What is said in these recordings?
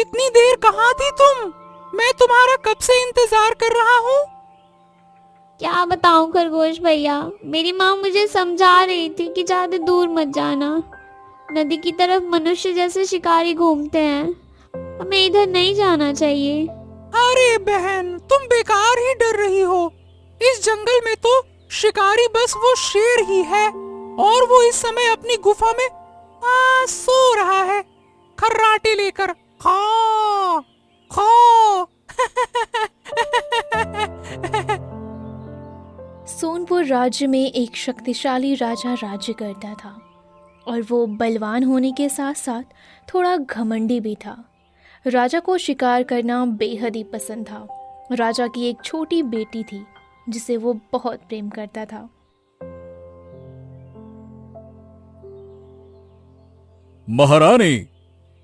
इतनी देर कहाँ थी तुम? मैं तुम्हारा कब से इंतजार कर रहा हूँ। क्या बताऊं खरगोश भैया, मेरी माँ मुझे समझा रही थी कि ज्यादा दूर मत जाना। नदी की तरफ मनुष्य जैसे शिकारी घूमते हैं, हमें इधर नहीं जाना चाहिए। अरे बहन, तुम बेकार ही डर रही हो। इस जंगल में तो शिकारी बस वो शेर ही है, और वो इस समय अपनी गुफा में सो रहा है, खर्राटे लेकर। खा खा सोनपुर राज्य में एक शक्तिशाली राजा राज्य करता था, और वो बलवान होने के साथ साथ थोड़ा घमंडी भी था। राजा को शिकार करना बेहद ही पसंद था। राजा की एक छोटी बेटी थी जिसे वो बहुत प्रेम करता था। महारानी,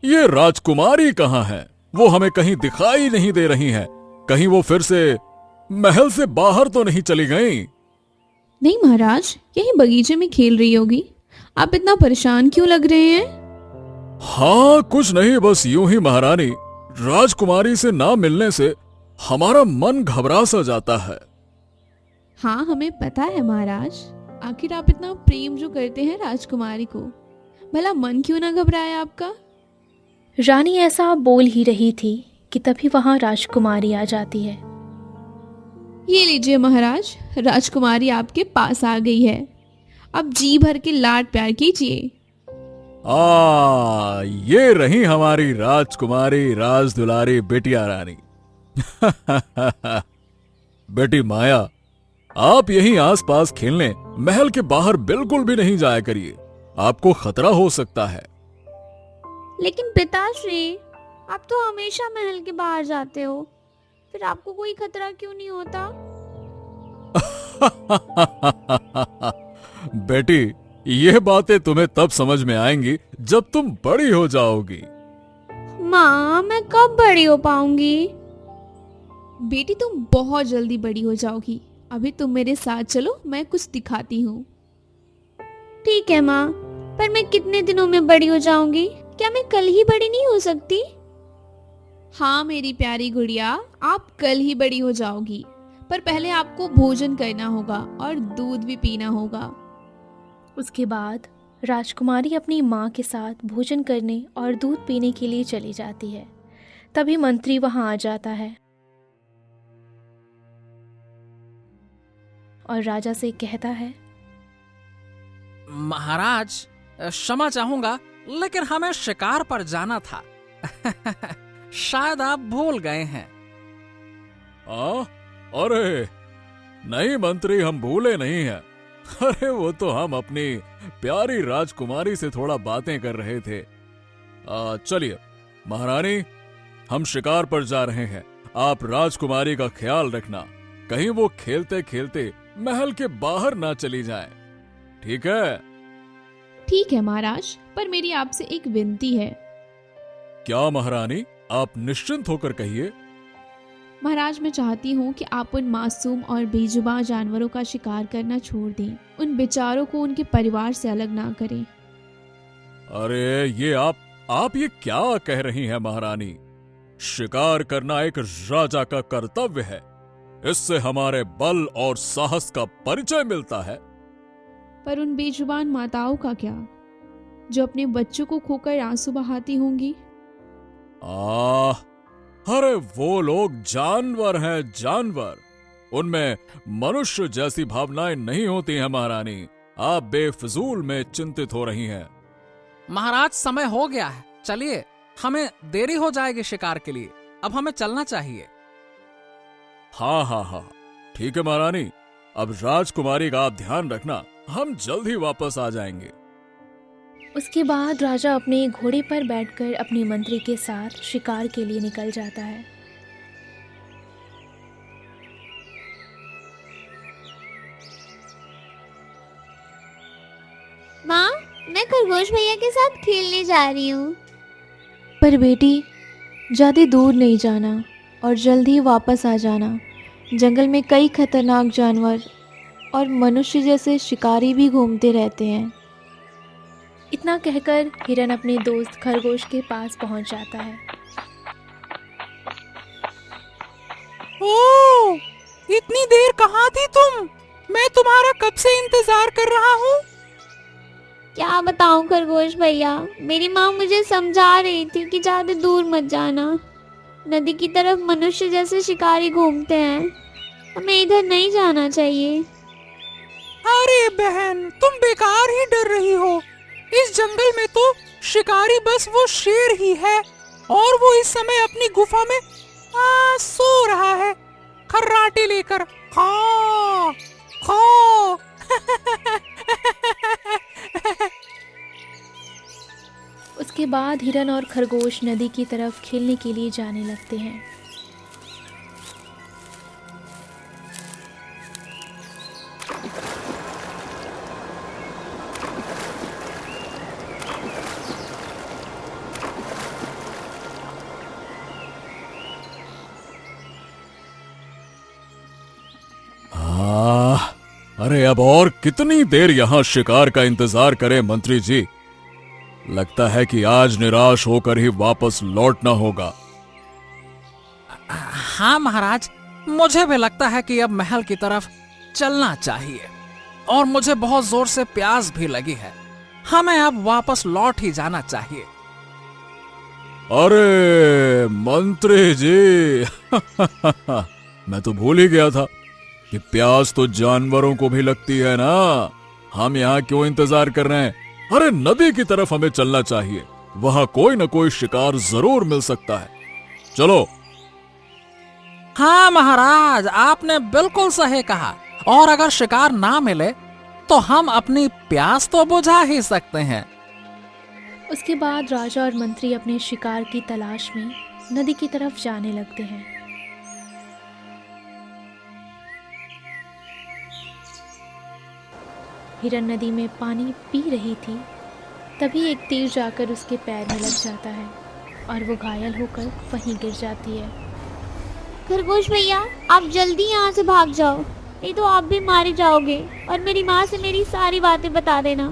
ये राजकुमारी कहाँ है? वो हमें कहीं दिखाई नहीं दे रही हैं। कहीं वो फिर से महल से बाहर तो नहीं चली गई? नहीं महाराज, यही बगीचे में खेल रही होगी। आप इतना परेशान क्यों लग रहे हैं? हाँ, कुछ नहीं, बस यूं ही महारानी। राजकुमारी से ना मिलने से हमारा मन घबरा सा जाता है। हाँ, हमें पता है महाराज। आखिर आप इतना प्रेम जो करते हैं राजकुमारी को, भला मन क्यों ना घबराए आपका? रानी ऐसा बोल ही रही थी कि तभी वहां राजकुमारी आ जाती है। ये लीजिए महाराज, राजकुमारी आपके पास आ गई है। अब जी भर के लाड प्यार कीजिए। ये रही हमारी राजकुमारी, राजदुलारी बिटिया रानी। बेटी माया, आप यहीं आसपास खेलने, महल के बाहर बिल्कुल भी नहीं जाया करिए, आपको खतरा हो सकता है। लेकिन पिताश्री, आप तो हमेशा महल के बाहर जाते हो, फिर आपको कोई खतरा क्यों नहीं होता? बेटी, ये बातें तुम्हें तब समझ में आएंगी जब तुम बड़ी हो जाओगी। माँ, मैं कब बड़ी हो पाऊंगी? बेटी, तुम बहुत जल्दी बड़ी हो जाओगी। अभी तुम मेरे साथ चलो, मैं कुछ दिखाती हूँ। ठीक है माँ, पर मैं कितने दिनों में बड़ी हो जाऊंगी? क्या मैं कल ही बड़ी नहीं हो सकती? हाँ मेरी प्यारी गुड़िया, आप कल ही बड़ी हो जाओगी, पर पहले आपको भोजन करना होगा और दूध भी पीना होगा। उसके बाद राजकुमारी अपनी माँ के साथ भोजन करने और दूध पीने के लिए चली जाती है। तभी मंत्री वहां आ जाता है और राजा से कहता है, महाराज, क्षमा चाहूंगा, लेकिन हमें शिकार पर जाना था। शायद आप भूल गए हैं। अरे नहीं मंत्री, हम भूले नहीं हैं। अरे वो तो हम अपनी प्यारी राजकुमारी से थोड़ा बातें कर रहे थे। चलिए महारानी, हम शिकार पर जा रहे हैं। आप राजकुमारी का ख्याल रखना, कहीं वो खेलते खेलते महल के बाहर ना चली जाए, ठीक है? ठीक है महाराज, पर मेरी आपसे एक विनती है। क्या महारानी, आप निश्चिंत होकर कहिए। महाराज, मैं चाहती हूँ कि आप उन मासूम और बेजुबान जानवरों का शिकार करना छोड़ दें। उन बेचारों को उनके परिवार से अलग ना करें। अरे ये आप ये क्या कह रही हैं महारानी? शिकार करना एक राजा का कर्तव्य है। इससे हमारे बल और साहस का परिचय मिलता है। पर उन बेजुबान माताओं का क्या, जो अपने बच्चों को खोकर आंसू बहाती होंगी? अरे वो लोग जानवर हैं, जानवर। उनमें मनुष्य जैसी भावनाएं नहीं होती हैं महारानी। आप बेफजूल में चिंतित हो रही हैं। महाराज, समय हो गया है, चलिए, हमें देरी हो जाएगी शिकार के लिए। अब हमें चलना चाहिए। हाँ, ठीक है महारानी। अब राजकुमारी का आप ध्यान रखना, हम जल्द ही वापस आ जाएंगे। उसके बाद राजा अपने घोड़े पर बैठकर अपने मंत्री के साथ शिकार के लिए निकल जाता है। माँ, मैं खरगोश भैया के साथ खेलने जा रही हूँ। पर बेटी, ज़्यादा दूर नहीं जाना और जल्द ही वापस आ जाना। जंगल में कई खतरनाक जानवर और मनुष्य जैसे शिकारी भी घूमते रहते हैं। इतना कहकर हिरन अपने दोस्त खरगोश के पास पहुंच जाता है। ओह, इतनी देर कहाँ थी तुम? मैं तुम्हारा कब से इंतजार कर रहा हूँ। क्या बताऊं खरगोश भैया, मेरी माँ मुझे समझा रही थी कि ज्यादा दूर मत जाना। नदी की तरफ मनुष्य जैसे शिकारी घूमते हैं, हमें इधर नहीं जाना चाहिए। अरे बहन, तुम बेकार ही डर रही हो। इस जंगल में तो शिकारी बस वो शेर ही है, और वो इस समय अपनी गुफा में सो रहा है, खर्राटे लेकर। खा खा उसके बाद हिरन और खरगोश नदी की तरफ खेलने के लिए जाने लगते हैं। अरे अब और कितनी देर यहाँ शिकार का इंतजार करें मंत्री जी। लगता है कि आज निराश होकर ही वापस लौटना होगा। हाँ महाराज, मुझे भी लगता है कि अब महल की तरफ चलना चाहिए, और मुझे बहुत जोर से प्यास भी लगी है। हमें अब वापस लौट ही जाना चाहिए। अरे मंत्री जी मैं तो भूल ही गया था कि प्यास तो जानवरों को भी लगती है ना। हम यहाँ क्यों इंतजार कर रहे हैं? अरे नदी की तरफ हमें चलना चाहिए, वहां कोई न कोई शिकार जरूर मिल सकता है। चलो। हाँ महाराज, आपने बिल्कुल सही कहा। और अगर शिकार ना मिले तो हम अपनी प्यास तो बुझा ही सकते हैं। उसके बाद राजा और मंत्री अपने शिकार की तलाश में नदी की तरफ जाने लगते हैं। हिरन नदी में पानी पी रही थी, तभी एक तीर जाकर उसके पैर में लग जाता है और वो घायल होकर वहीं गिर जाती है। खरगोश भैया, आप जल्दी यहाँ से भाग जाओ, नहीं तो आप भी मारे जाओगे। और मेरी माँ से मेरी सारी बातें बता देना।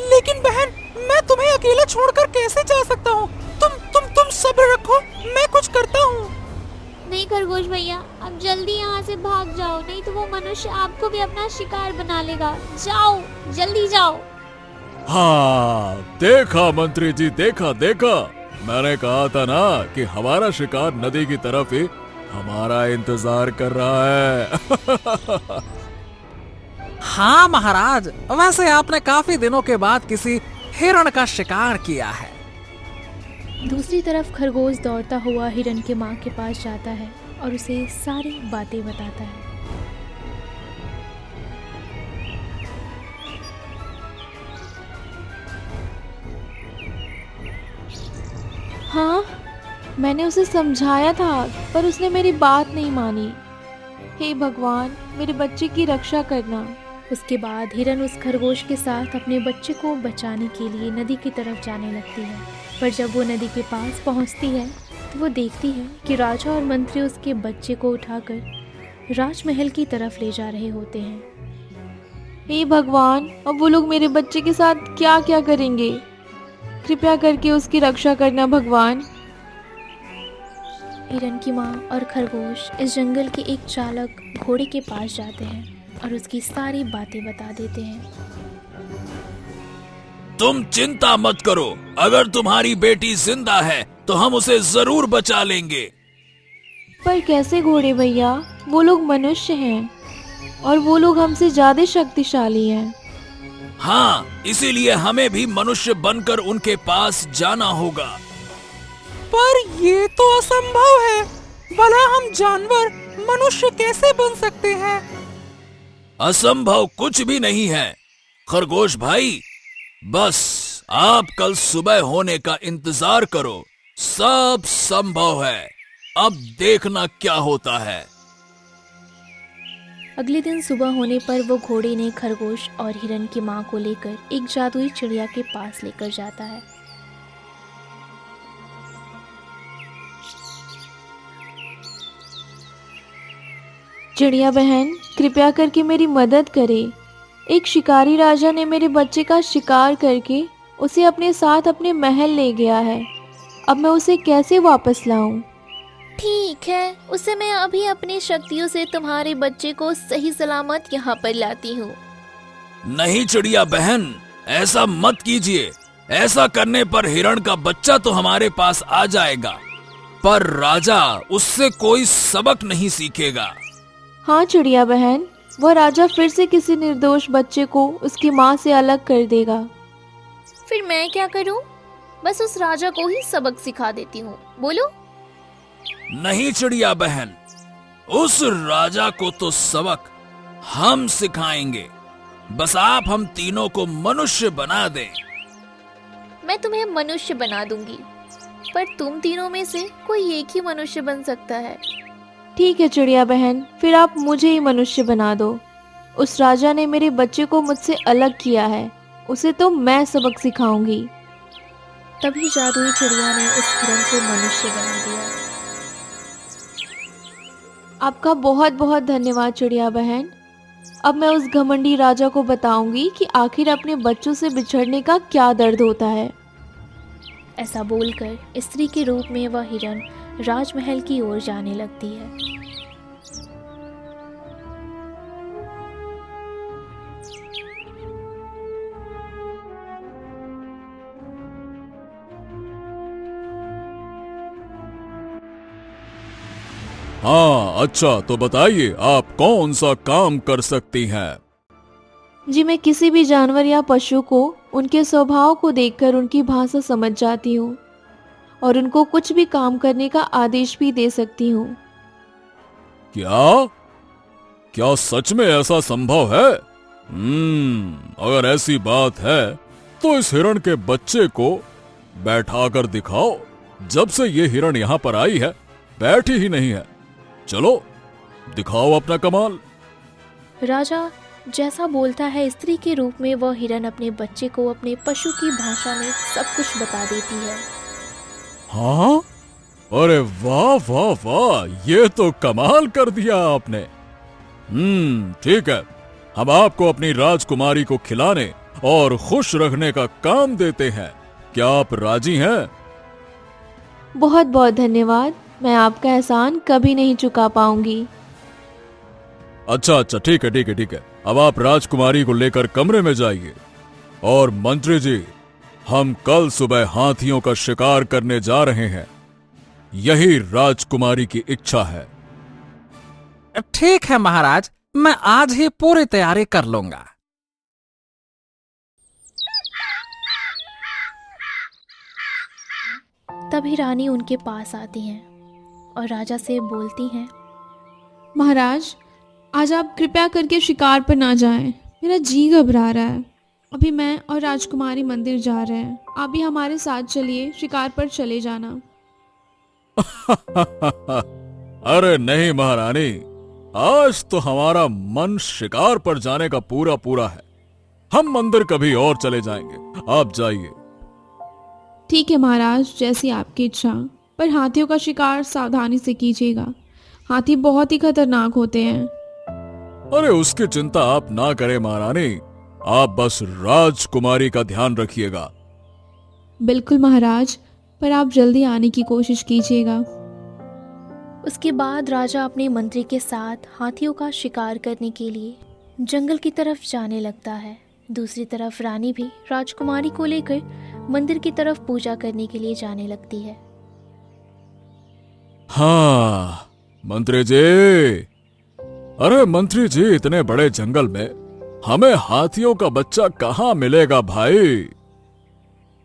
लेकिन बहन, मैं तुम्हें अकेला छोड़कर कैसे जा सकता हूँ? तुम सब्र रखो, मैं कुछ करता हूँ। नहीं खरगोश भैया, आप जल्दी यहाँ से भाग जाओ, नहीं तो वो मनुष्य आपको भी अपना शिकार बना लेगा। जाओ, जल्दी जाओ। हाँ देखा मंत्री जी, देखा देखा, मैंने कहा था ना कि हमारा शिकार नदी की तरफ ही हमारा इंतजार कर रहा है। हाँ महाराज, वैसे आपने काफी दिनों के बाद किसी हिरण का शिकार किया है। दूसरी तरफ खरगोश दौड़ता हुआ हिरन के माँ के पास जाता है और उसे सारी बातें बताता है। हाँ, मैंने उसे समझाया था, पर उसने मेरी बात नहीं मानी। हे भगवान, मेरे बच्चे की रक्षा करना। उसके बाद हिरन उस खरगोश के साथ अपने बच्चे को बचाने के लिए नदी की तरफ जाने लगती है। पर जब वो नदी के पास पहुंचती है तो वो देखती है कि राजा और मंत्री उसके बच्चे को उठाकर राजमहल की तरफ ले जा रहे होते हैं। हे भगवान, अब वो लोग मेरे बच्चे के साथ क्या क्या करेंगे? कृपया करके उसकी रक्षा करना भगवान। हिरन की माँ और खरगोश इस जंगल के एक चालक घोड़े के पास जाते हैं और उसकी सारी बातें बता देते हैं। तुम चिंता मत करो, अगर तुम्हारी बेटी जिंदा है तो हम उसे जरूर बचा लेंगे। पर कैसे घोड़े भैया? वो लोग मनुष्य हैं और वो लोग हमसे ज्यादा शक्तिशाली हैं। हाँ, इसीलिए हमें भी मनुष्य बनकर उनके पास जाना होगा। पर ये तो असंभव है। भला हम जानवर मनुष्य कैसे बन सकते हैं? असंभव कुछ भी नहीं है खरगोश भाई, बस आप कल सुबह होने का इंतजार करो, सब संभव है। अब देखना क्या होता है। अगले दिन सुबह होने पर वो घोड़े ने खरगोश और हिरन की माँ को लेकर एक जादुई चिड़िया के पास लेकर जाता है। चिड़िया बहन, कृपया करके मेरी मदद करे। एक शिकारी राजा ने मेरे बच्चे का शिकार करके उसे अपने साथ अपने महल ले गया है। अब मैं उसे कैसे वापस लाऊं? ठीक है, उसे मैं अभी अपनी शक्तियों से तुम्हारे बच्चे को सही सलामत यहाँ पर लाती हूँ। नहीं चिड़िया बहन, ऐसा मत कीजिए। ऐसा करने पर हिरण का बच्चा तो हमारे पास आ जाएगा, पर राजा उससे कोई सबक नहीं सीखेगा। हाँ चिड़िया बहन, वह राजा फिर से किसी निर्दोष बच्चे को उसकी माँ से अलग कर देगा। फिर मैं क्या करूँ? बस उस राजा को ही सबक सिखा देती हूँ। बोलो। नहीं चिड़िया बहन, उस राजा को तो सबक हम सिखाएंगे। बस आप हम तीनों को मनुष्य बना दें। मैं तुम्हें मनुष्य बना दूंगी, पर तुम तीनों में से कोई एक ही मनुष्य बन सकता है। ठीक है चिड़िया बहन, फिर आप मुझे ही मनुष्य बना दो। उस राजा ने मेरे बच्चे को मुझसे अलग किया है, उसे तो मैं सबक सिखाऊंगी। तभी जादुई चिड़िया ने उस हिरण को मनुष्य बना दिया। आपका बहुत बहुत धन्यवाद चिड़िया बहन। अब मैं उस घमंडी राजा को बताऊंगी कि आखिर अपने बच्चों से बिछड़ने का क्या दर्द होता है। ऐसा बोलकर स्त्री के रूप में वह हिरण राजमहल की ओर जाने लगती है। हाँ अच्छा, तो बताइए आप कौन सा काम कर सकती हैं? जी, मैं किसी भी जानवर या पशु को उनके स्वभाव को देखकर उनकी भाषा समझ जाती हूँ और उनको कुछ भी काम करने का आदेश भी दे सकती हूँ। क्या क्या सच में ऐसा संभव है? अगर ऐसी बात है तो इस हिरण के बच्चे को बैठा कर दिखाओ। जब से ये हिरण यहाँ पर आई है बैठी ही नहीं है। चलो दिखाओ अपना कमाल। राजा जैसा बोलता है, स्त्री के रूप में वह हिरण अपने बच्चे को अपने पशु की भाषा में सब कुछ बता देती है। हाँ, अरे वाह वाह वाह, ये तो कमाल कर दिया आपने। ठीक है, हम आपको अपनी राजकुमारी को खिलाने और खुश रखने का काम देते हैं। क्या आप राजी हैं? बहुत बहुत धन्यवाद, मैं आपका एहसान कभी नहीं चुका पाऊंगी। अच्छा अच्छा, ठीक है ठीक है ठीक है। अब आप राजकुमारी को लेकर कमरे में जाइए। और मंत्री जी, हम कल सुबह हाथियों का शिकार करने जा रहे हैं। यही राजकुमारी की इच्छा है। ठीक है महाराज, मैं आज ही पूरी तैयारी कर लूंगा। तभी रानी उनके पास आती हैं और राजा से बोलती हैं, महाराज, आज आप कृपया करके शिकार पर ना जाएं। मेरा जी घबरा रहा है। अभी मैं और राजकुमारी मंदिर जा रहे हैं, आप भी हमारे साथ चलिए, शिकार पर चले जाना। अरे नहीं महारानी, आज तो हमारा मन शिकार पर जाने का पूरा पूरा है। हम मंदिर कभी और चले जाएंगे, आप जाइए। ठीक है महाराज, जैसी आपकी इच्छा, पर हाथियों का शिकार सावधानी से कीजिएगा। हाथी बहुत ही खतरनाक होते हैं। अरे उसकी चिंता आप ना करें महारानी, आप बस राजकुमारी का ध्यान रखिएगा। बिल्कुल महाराज, पर आप जल्दी आने की कोशिश कीजिएगा। उसके बाद राजा अपने मंत्री के साथ हाथियों का शिकार करने के लिए जंगल की तरफ जाने लगता है। दूसरी तरफ रानी भी राजकुमारी को लेकर मंदिर की तरफ पूजा करने के लिए जाने लगती है। हाँ मंत्री जी, अरे मंत्री जी, इतने बड़े जंगल में हमें हाथियों का बच्चा कहाँ मिलेगा भाई?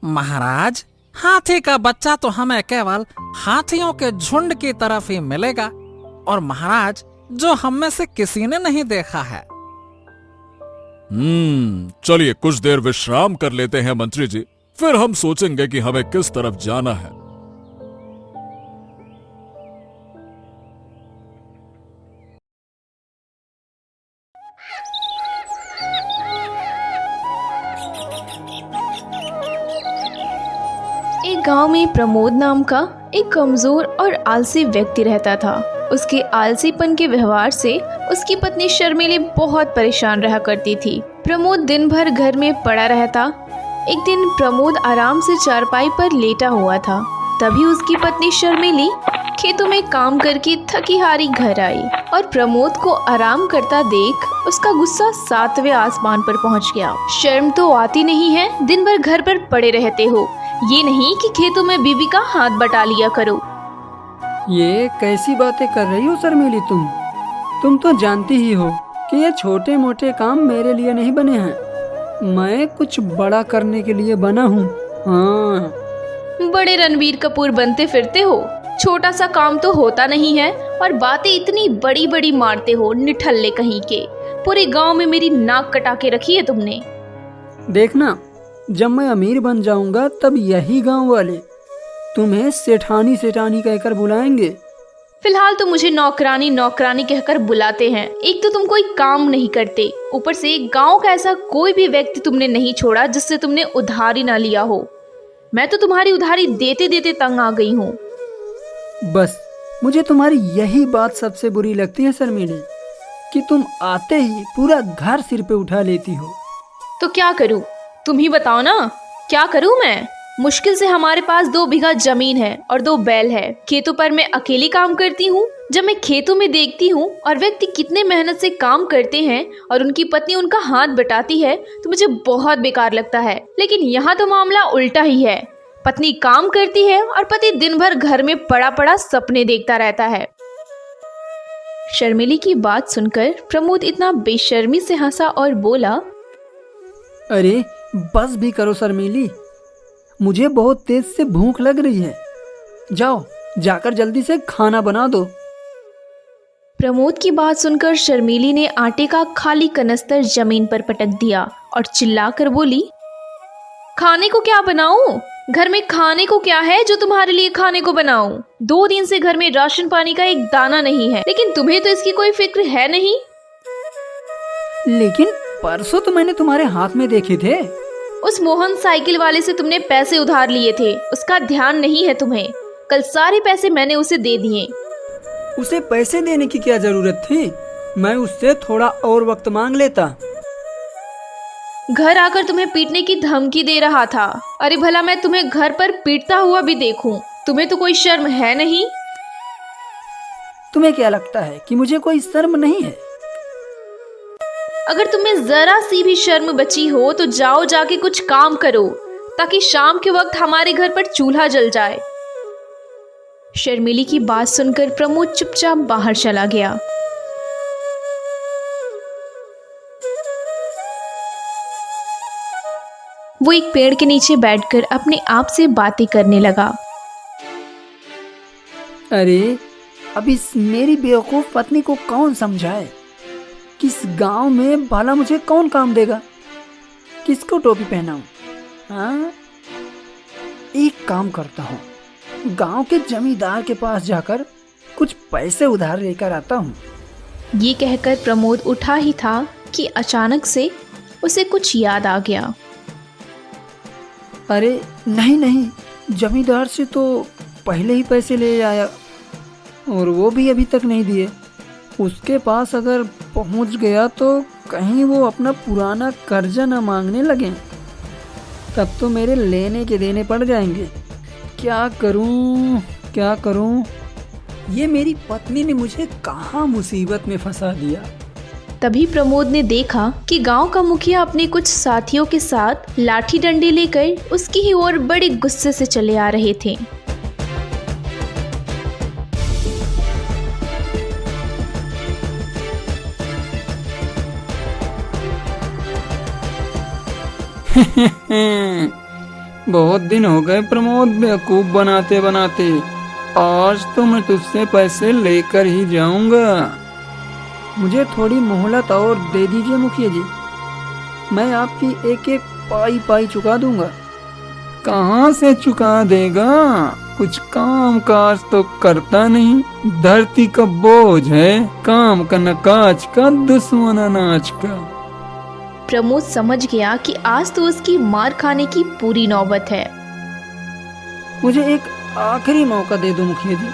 महाराज, हाथी का बच्चा तो हमें केवल हाथियों के झुंड की तरफ ही मिलेगा, और महाराज जो हम में से किसी ने नहीं देखा है। चलिए कुछ देर विश्राम कर लेते हैं मंत्री जी, फिर हम सोचेंगे कि हमें किस तरफ जाना है। एक गांव में प्रमोद नाम का एक कमजोर और आलसी व्यक्ति रहता था। उसके आलसीपन के व्यवहार से उसकी पत्नी शर्मिली बहुत परेशान रहा करती थी। प्रमोद दिन भर घर में पड़ा रहता। एक दिन प्रमोद आराम से चारपाई पर लेटा हुआ था। तभी उसकी पत्नी शर्मिली खेतों में काम करके थकी हारी घर आई और प्रमोद को आराम करता देख उसका गुस्सा 7वें आसमान पर पहुंच गया। शर्म तो आती नहीं है, दिन भर घर पर पड़े रहते हो, ये नहीं कि खेतों में बीवी का हाथ बटा लिया करो। ये कैसी बातें कर रही हो शर्मिली तुम तो जानती ही हो कि ये छोटे मोटे काम मेरे लिए नहीं बने हैं, मैं कुछ बड़ा करने के लिए बना हूँ। हाँ, बड़े रणबीर कपूर बनते फिरते हो, छोटा सा काम तो होता नहीं है और बातें इतनी बड़ी बड़ी मारते हो, निठल्ले कहीं के। पूरे गांव में मेरी नाक कटा के रखी है तुमने। देखना जब मैं अमीर बन जाऊंगा तब यही गांव वाले तुम्हें सेठानी सेठानी कहकर बुलाएंगे। फिलहाल तो मुझे नौकरानी नौकरानी कहकर बुलाते हैं। एक तो तुम कोई काम नहीं करते, ऊपर से गांव का ऐसा कोई भी व्यक्ति तुमने नहीं छोड़ा जिससे तुमने उधारी ना लिया हो। मैं तो तुम्हारी उधारी देते देते तंग आ गई हूँ। बस मुझे तुम्हारी यही बात सबसे बुरी लगती है शर्मिली, कि तुम आते ही पूरा घर सिर पे उठा लेती हो। तो क्या करूँ, तुम ही बताओ ना, क्या करूँ मैं? मुश्किल से हमारे पास 2 बीघा जमीन है और 2 बैल है। खेतों पर मैं अकेली काम करती हूँ। जब मैं खेतों में देखती हूँ और व्यक्ति कितने मेहनत से काम करते हैं और उनकी पत्नी उनका हाथ बटाती है तो मुझे बहुत बेकार लगता है। लेकिन यहाँ तो मामला उल्टा ही है, पत्नी काम करती है और पति दिन भर घर में पड़ा पड़ा सपने देखता रहता है। शर्मिली की बात सुनकर प्रमोद इतना बेशर्मी से हंसा और बोला, अरे बस भी करो शर्मिली, मुझे बहुत तेज से भूख लग रही है, जाओ जाकर जल्दी से खाना बना दो। प्रमोद की बात सुनकर शर्मिली ने आटे का खाली कनस्तर जमीन पर पटक दिया और चिल्लाकर बोली, खाने को क्या बनाऊं? घर में खाने को क्या है जो तुम्हारे लिए खाने को बनाऊं? 2 दिन से घर में राशन पानी का एक दाना नहीं है, लेकिन तुम्हें तो इसकी कोई फिक्र है नहीं। लेकिन परसों तो मैंने तुम्हारे हाथ में देखे थे। उस मोहन साइकिल वाले से तुमने पैसे उधार लिए थे, उसका ध्यान नहीं है तुम्हें। कल सारे पैसे मैंने उसे दे दिए। उसे पैसे देने की क्या जरूरत थी? मैं उससे थोड़ा और वक्त मांग लेता। घर आकर तुम्हें पीटने की धमकी दे रहा था। अरे भला मैं तुम्हें घर पर पीटता हुआ भी देखूं, तुम्हें तो कोई शर्म है नहीं? तुम्हें क्या लगता है कि मुझे कोई शर्म नहीं है? अगर तुम्हें जरा सी भी शर्म बची हो तो जाओ जाके कुछ काम करो, ताकि शाम के वक्त हमारे घर पर चूल्हा जल जाए। शर्मिली की बात सुनकर प्रमोद चुपचाप बाहर चला गया। वो एक पेड़ के नीचे बैठकर अपने आप से बातें करने लगा। अरे अब इस मेरी बेवकूफ पत्नी को कौन समझाए? किस गांव में भला मुझे कौन काम देगा? किसको टोपी पहनाऊं? हाँ, एक काम करता हूँ, गांव के जमींदार के पास जाकर कुछ पैसे उधार लेकर आता हूँ। ये कहकर प्रमोद उठा ही था कि अचानक से उसे कुछ याद आ गया। अरे नहीं, जमींदार से तो पहले ही पैसे ले आया और वो भी अभी तक नहीं दिए। उसके पास अगर पहुंच गया तो कहीं वो अपना पुराना कर्जा न मांगने लगे, तब तो मेरे लेने के देने पड़ जाएंगे। क्या करूं? ये मेरी पत्नी ने मुझे कहाँ मुसीबत में फंसा दिया। तभी प्रमोद ने देखा कि गांव का मुखिया अपने कुछ साथियों के साथ लाठी डंडे लेकर उसकी ही ओर बड़े गुस्से से चले आ रहे थे। बहुत दिन हो गए प्रमोद बेवकूफ बनाते बनाते, आज तो मैं तुझसे पैसे लेकर ही जाऊंगा। मुझे थोड़ी मोहलत और दे दीजिए मुखिया जी, मैं आपकी एक एक पाई चुका दूंगा। कहाँ से चुका देगा? कुछ काम काज तो करता नहीं, धरती का बोझ है, काम का न काज का, दुश्मन अनाज का। प्रमोद समझ गया कि आज तो उसकी मार खाने की पूरी नौबत है। मुझे एक आखिरी मौका दे दो मुखिया जी,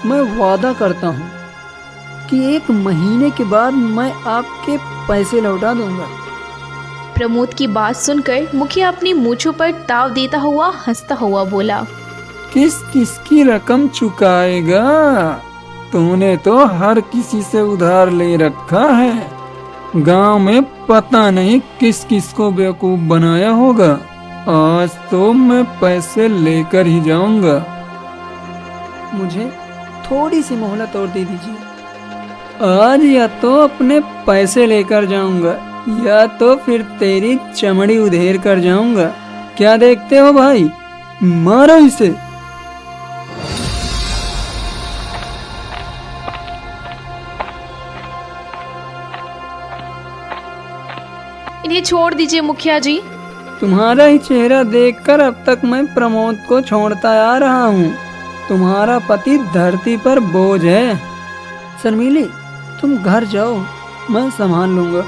मैं वादा करता हूँ कि 1 महीने के बाद मैं आपके पैसे लौटा दूंगा। प्रमोद की बात सुनकर मुखिया अपनी मूंछों पर ताव देता हुआ हंसता हुआ बोला, किस किस की रकम चुकाएगा? तूने तो हर किसी से उधार ले रखा है। गांव में पता नहीं किस किस को बेवकूफ बनाया होगा। आज तो मैं पैसे लेकर ही जाऊंगा। मुझे थोड़ी सी मोहलत और दे दीजिए। आज या तो अपने पैसे लेकर जाऊंगा या तो फिर तेरी चमड़ी उधेड़ कर जाऊंगा। क्या देखते हो भाई, मारो इसे। इन्हें छोड़ दीजिए मुखिया जी। तुम्हारा ही चेहरा देखकर अब तक मैं प्रमोद को छोड़ता आ रहा हूँ। तुम्हारा पति धरती पर बोझ है। शर्मिली, तुम घर जाओ, मैं संभाल लूंगा।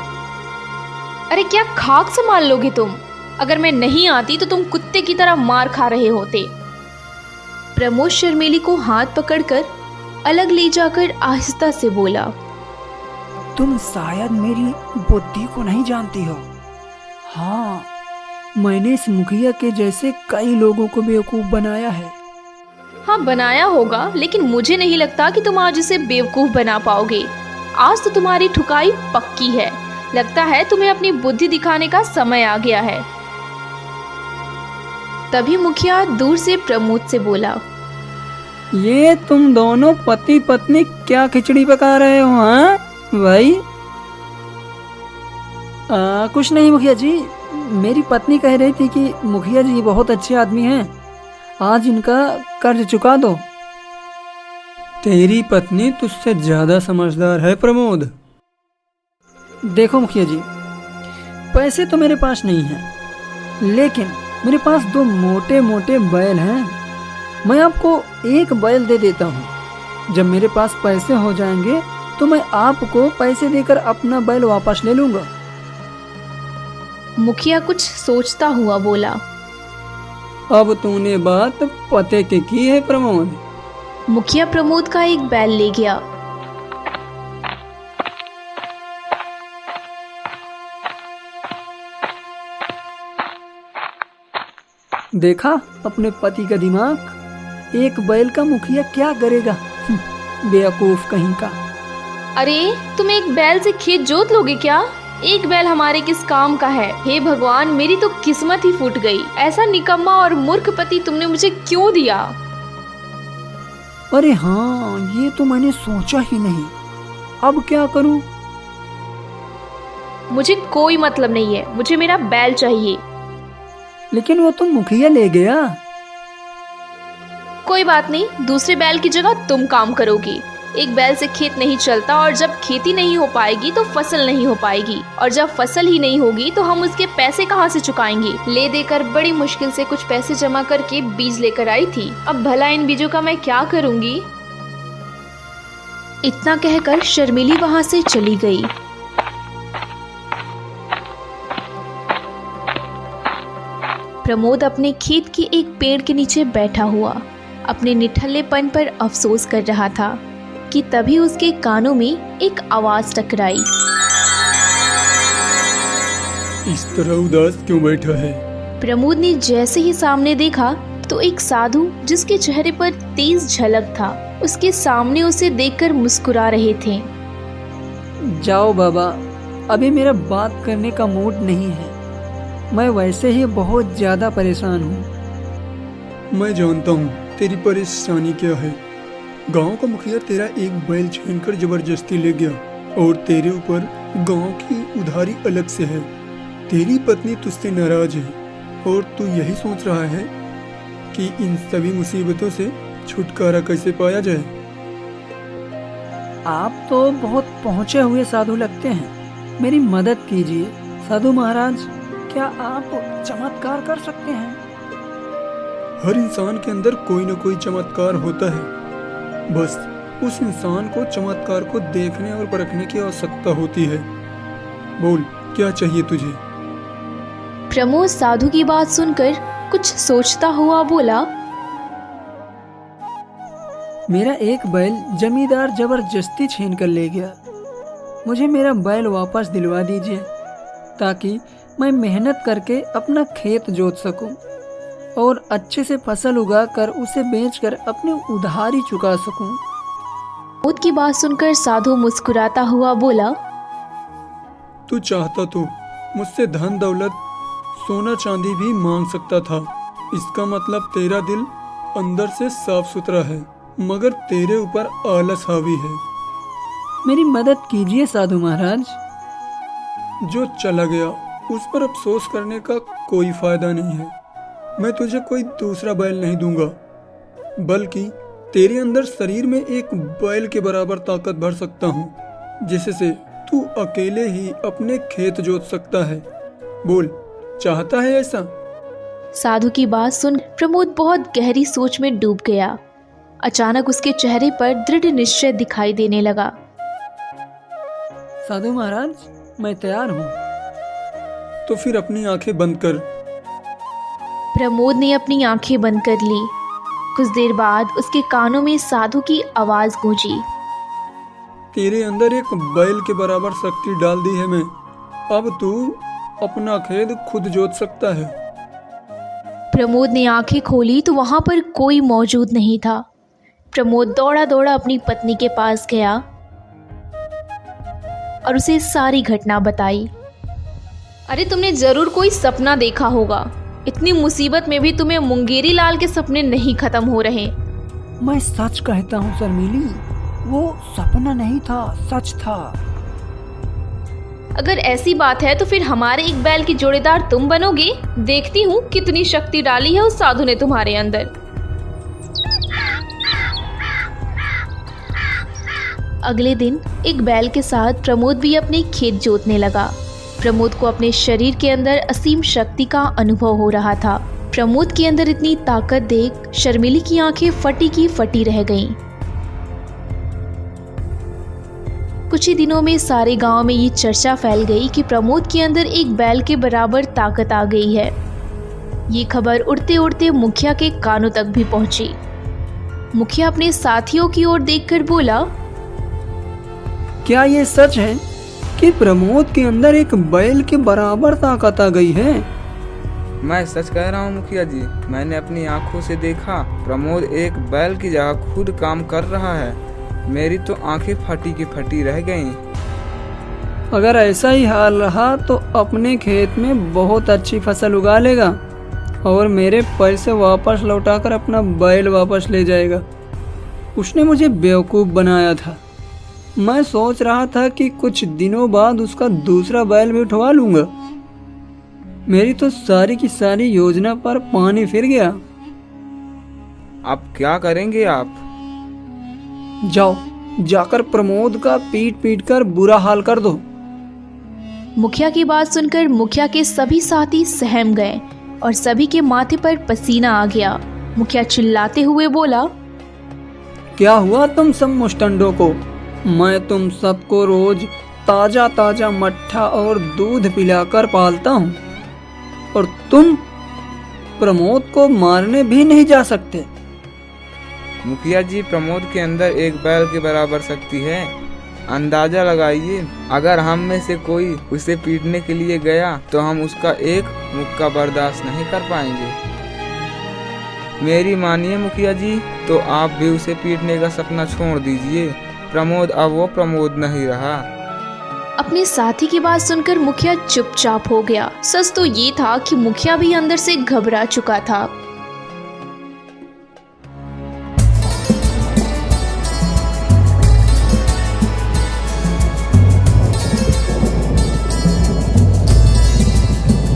अरे क्या खाक संभाल लोगे तुम? अगर मैं नहीं आती तो तुम कुत्ते की तरह मार खा रहे होते। प्रमोद शर्मिली को हाथ पकड़कर अलग ले जाकर आहिस्ता से बोला, तुम शायद मेरी बुद्धि को नहीं जानती हो। हाँ, मैंने इस मुखिया के जैसे कई लोगों को बेवकूफ बनाया है। हाँ बनाया होगा, लेकिन मुझे नहीं लगता कि तुम आज इसे बेवकूफ बना पाओगे। आज तो तुम्हारी ठुकाई पक्की है। लगता है तुम्हें अपनी बुद्धि दिखाने का समय आ गया है। तभी मुखिया दूर से प्रमोद से बोला, ये तुम दोनों पति पत्नी क्या खिचड़ी पका रहे हो? हाँ भाई। कुछ नहीं मुखिया जी, मेरी पत्नी कह रही थी कि मुखिया जी बहुत अच्छे आदमी हैं, आज इनका कर्ज चुका दो। तेरी पत्नी तुझसे ज्यादा समझदार है प्रमोद। देखो मुखिया जी, पैसे तो मेरे पास नहीं हैं, लेकिन मेरे पास 2 मोटे मोटे बैल हैं। मैं आपको एक बैल दे देता हूँ। जब मेरे पास पैसे हो जाएंगे तो मैं आपको पैसे देकर अपना बैल वापस ले लूंगा। मुखिया कुछ सोचता हुआ बोला, अब तूने बात पते के की है प्रमोद। मुखिया प्रमोद का एक बैल ले गया। देखा अपने पति का दिमाग। एक बैल का मुखिया क्या करेगा? बेवकूफ कहीं का। अरे तुम एक बैल से खेत जोत लोगे क्या? एक बैल हमारे किस काम का है? हे भगवान, मेरी तो किस्मत ही फूट गई। ऐसा निकम्मा और मूर्ख पति तुमने मुझे क्यों दिया? अरे हाँ, ये तो मैंने सोचा ही नहीं। अब क्या करूं? मुझे कोई मतलब नहीं है, मुझे मेरा बैल चाहिए। लेकिन वो तो मुखिया ले गया। कोई बात नहीं, दूसरे बैल की जगह तुम काम करोगी। एक बैल से खेत नहीं चलता, और जब खेती नहीं हो पाएगी तो फसल नहीं हो पाएगी, और जब फसल ही नहीं होगी तो हम उसके पैसे कहाँ से चुकाएंगे? ले देकर बड़ी मुश्किल से कुछ पैसे जमा करके बीज लेकर आई थी। अब भला इन बीजों का मैं क्या करूंगी? इतना कहकर शर्मिली वहां से चली गई। प्रमोद अपने खेत के एक पेड़ के नीचे बैठा हुआ अपने निठल्लेपन पर अफसोस कर रहा था कि तभी उसके कानों में एक आवाज टकराई। इस तरह उदास क्यों बैठा है? प्रमोद ने जैसे ही सामने देखा तो एक साधु, जिसके चेहरे पर तेज झलक था, उसके सामने उसे देखकर मुस्कुरा रहे थे। जाओ बाबा, अभी मेरा बात करने का मूड नहीं है। मैं वैसे ही बहुत ज्यादा परेशान हूँ। मैं जानता हूँ तेरी परेशानी क्या है। गांव का मुखिया तेरा एक बैल छीनकर जबरदस्ती ले गया, और तेरे ऊपर गांव की उधारी अलग से है। तेरी पत्नी तुझसे नाराज है, और तू यही सोच रहा है कि इन सभी मुसीबतों से छुटकारा कैसे पाया जाए। आप तो बहुत पहुँचे हुए साधु लगते हैं, मेरी मदद कीजिए। साधु महाराज, क्या आप चमत्कार कर सकते हैं? हर इंसान के अंदर कोई न कोई चमत्कार होता है। बस उस इंसान को चमत्कार को देखने और परखने की आवश्यकता होती है। बोल, क्या चाहिए तुझे? प्रमोद साधु की बात सुनकर कुछ सोचता हुआ बोला, मेरा एक बैल जमींदार जबरदस्ती छीन कर ले गया। मुझे मेरा बैल वापस दिलवा दीजिए, ताकि मैं मेहनत करके अपना खेत जोत सकूं। और अच्छे से फसल उगाकर उसे बेचकर अपनी उधारी चुका सकूं। प्रमोद की बात सुनकर साधु मुस्कुराता हुआ बोला, तू चाहता तो मुझसे धन दौलत सोना चांदी भी मांग सकता था। इसका मतलब तेरा दिल अंदर से साफ सुथरा है, मगर तेरे ऊपर आलस हावी है। मेरी मदद कीजिए साधु महाराज। जो चला गया उस पर अफसोस करने का कोई फायदा नहीं है। मैं तुझे कोई दूसरा बैल नहीं दूंगा, बल्कि तेरे अंदर शरीर में एक बैल के बराबर ताकत भर सकता हूँ, जिससे तू अकेले ही अपने खेत जोत सकता है। बोल, चाहता है ऐसा? साधु की बात सुन प्रमोद बहुत गहरी सोच में डूब गया। अचानक उसके चेहरे पर दृढ़ निश्चय दिखाई देने लगा। साधु महाराज, मैं तैयार हूँ। तो फिर अपनी आंखें बंद कर। प्रमोद ने अपनी आंखें बंद कर ली। कुछ देर बाद उसके कानों में साधु की आवाज गूंजी, तेरे अंदर एक बैल के बराबर शक्ति डाल दी है मैं। अब तू अपना खेत खुद जोत सकता है। प्रमोद ने आंखें खोली तो वहां पर कोई मौजूद नहीं था। प्रमोद दौड़ा दौड़ा अपनी पत्नी के पास गया और उसे सारी घटना बताई। अरे तुमने जरूर कोई सपना देखा होगा। इतनी मुसीबत में भी तुम्हें मुंगेरी लाल के सपने नहीं खत्म हो रहे। मैं सच कहता हूँ शर्मिली, वो सपना नहीं था, सच था। अगर ऐसी बात है तो फिर हमारे एक बैल की जोड़ीदार तुम बनोगे। देखती हूँ कितनी शक्ति डाली है उस साधु ने तुम्हारे अंदर। अगले दिन एक बैल के साथ प्रमोद भी अपने खेत जोतने लगा। प्रमोद को अपने शरीर के अंदर असीम शक्ति का अनुभव हो रहा था। प्रमोद के अंदर इतनी ताकत देख शर्मिली की आंखें फटी की फटी रह गईं। कुछ ही दिनों में सारे गांव में ये चर्चा फैल गई कि प्रमोद के अंदर एक बैल के बराबर ताकत आ गई है। ये खबर उड़ते उड़ते मुखिया के कानों तक भी पहुंची। मुखिया अपने साथियों की ओर देखकर बोला, क्या ये सच है कि प्रमोद के अंदर एक बैल के बराबर ताकत आ गई है? मैं सच कह रहा हूँ मुखिया जी, मैंने अपनी आंखों से देखा। प्रमोद एक बैल की जगह खुद काम कर रहा है। मेरी तो आंखें फटी की फटी रह गईं। अगर ऐसा ही हाल रहा तो अपने खेत में बहुत अच्छी फसल उगा लेगा और मेरे पैसे वापस लौटाकर अपना बैल वापस ले जाएगा। उसने मुझे बेवकूफ़ बनाया था। मैं सोच रहा था कि कुछ दिनों बाद उसका दूसरा बैल भी उठवा लूंगा। मेरी तो सारी की सारी योजना पर पानी फिर गया। अब क्या करेंगे आप? जाओ, जाकर प्रमोद का पीट पीट कर बुरा हाल कर दो। मुखिया की बात सुनकर मुखिया के सभी साथी सहम गए और सभी के माथे पर पसीना आ गया। मुखिया चिल्लाते हुए बोला, क्या हुआ तुम सब मुस्टंडों को? मैं तुम सबको रोज ताजा ताजा मट्ठा और दूध पिलाकर पालता हूँ और तुम प्रमोद को मारने भी नहीं जा सकते। मुखिया जी, प्रमोद के अंदर एक बैल के बराबर शक्ति है। अंदाजा लगाइए, अगर हम में से कोई उसे पीटने के लिए गया तो हम उसका एक मुक्का बर्दाश्त नहीं कर पाएंगे। मेरी मानिए मुखिया जी, तो आप भी उसे पीटने का सपना छोड़ दीजिए। प्रमोद अब वो प्रमोद नहीं रहा। अपने साथी की बात सुनकर मुखिया चुपचाप हो गया। सच तो ये था कि मुखिया भी अंदर से घबरा चुका था।